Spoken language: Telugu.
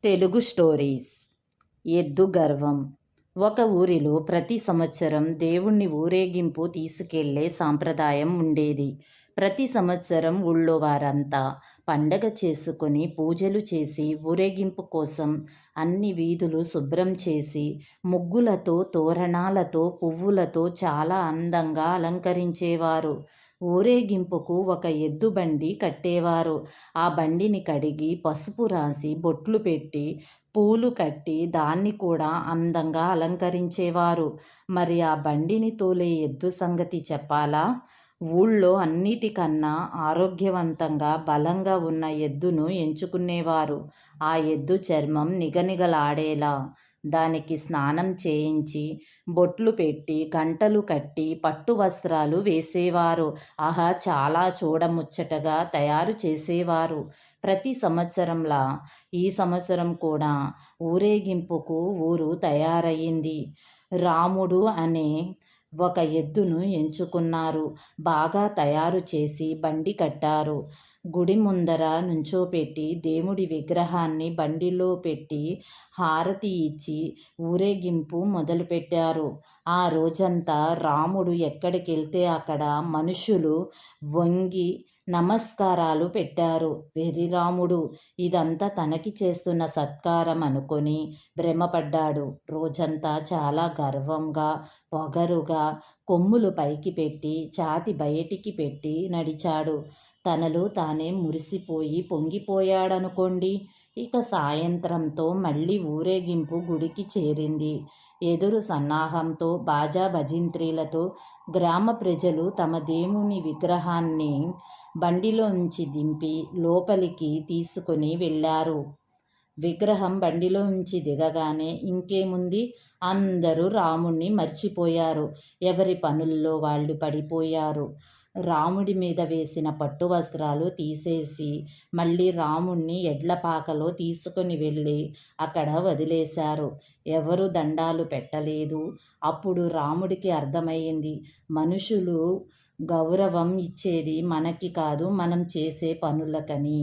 తెలుగు స్టోరీస్. ఎద్దు గర్వం. ఒక ఊరిలో ప్రతి సంవత్సరం దేవుణ్ణి ఊరేగింపు తీసుకెళ్లే సాంప్రదాయం ఉండేది. ప్రతి సంవత్సరం ఊళ్ళో వారంతా పండగ చేసుకొని పూజలు చేసి ఊరేగింపు కోసం అన్ని వీధులు శుభ్రం చేసి ముగ్గులతో, తోరణాలతో, పువ్వులతో చాలా అందంగా అలంకరించేవారు. ఊరేగింపుకు ఒక ఎద్దు బండి కట్టేవారు. ఆ బండిని కడిగి పసుపు రాసి బొట్లు పెట్టి పూలు కట్టి దాన్ని కూడా అందంగా అలంకరించేవారు. మరి ఆ బండిని తోలే ఎద్దు సంగతి చెప్పాలా? ఊళ్ళో అన్నిటికన్నా ఆరోగ్యవంతంగా బలంగా ఉన్న ఎద్దును ఎంచుకునేవారు. ఆ ఎద్దు చర్మం నిగనిగలాడేలా దానికి స్నానం చేయించి బొట్లు పెట్టి గంటలు కట్టి పట్టు వస్త్రాలు వేసేవారు. ఆహా, చాలా చూడముచ్చటగా తయారు చేసేవారు. ప్రతి సంవత్సరంలా ఈ సంవత్సరం కూడా ఊరేగింపుకు ఊరు తయారయ్యింది. రాముడు అనే ఒక ఎద్దును ఎంచుకున్నారు. బాగా తయారు చేసి బండి కట్టారు. గుడి ముందర నుంచోపెట్టి దేవుడి విగ్రహాన్ని బండిలో పెట్టి హారతి ఇచ్చి ఊరేగింపు మొదలుపెట్టారు. ఆ రోజంతా రాముడు ఎక్కడికెళ్తే అక్కడ మనుషులు వంగి నమస్కారాలు పెట్టారు. వెర్రిరాముడు ఇదంతా తనకి చేస్తున్న సత్కారం అనుకొని భ్రమపడ్డాడు. రోజంతా చాలా గర్వంగా, పొగరుగా కొమ్ములు పైకి పెట్టి ఛాతి బయటికి పెట్టి నడిచాడు. తనలో తానే మురిసిపోయి పొంగిపోయాడనుకోండి. ఇక సాయంత్రంతో మళ్ళీ ఊరేగింపు గుడికి చేరింది. ఎదురు సన్నాహంతో బాజా భజంత్రీలతో గ్రామ ప్రజలు తమ దేవుని విగ్రహాన్ని బండిలోంచి దింపి లోపలికి తీసుకుని వెళ్ళారు. విగ్రహం బండిలోంచి దిగగానే ఇంకేముంది, అందరూ రాముణ్ణి మర్చిపోయారు. ఎవరి పనుల్లో వాళ్ళు పడిపోయారు. రాముడి మీద వేసిన పట్టు వస్త్రాలు తీసేసి మళ్ళీ రాముణ్ణి ఎడ్లపాకలో తీసుకుని వెళ్ళి అక్కడ వదిలేశారు. ఎవరు దండాలు పెట్టలేదు. అప్పుడు రాముడికి అర్థమయ్యింది, మనుషులు గౌరవం ఇచ్చేది మనకి కాదు, మనం చేసే పనులకని.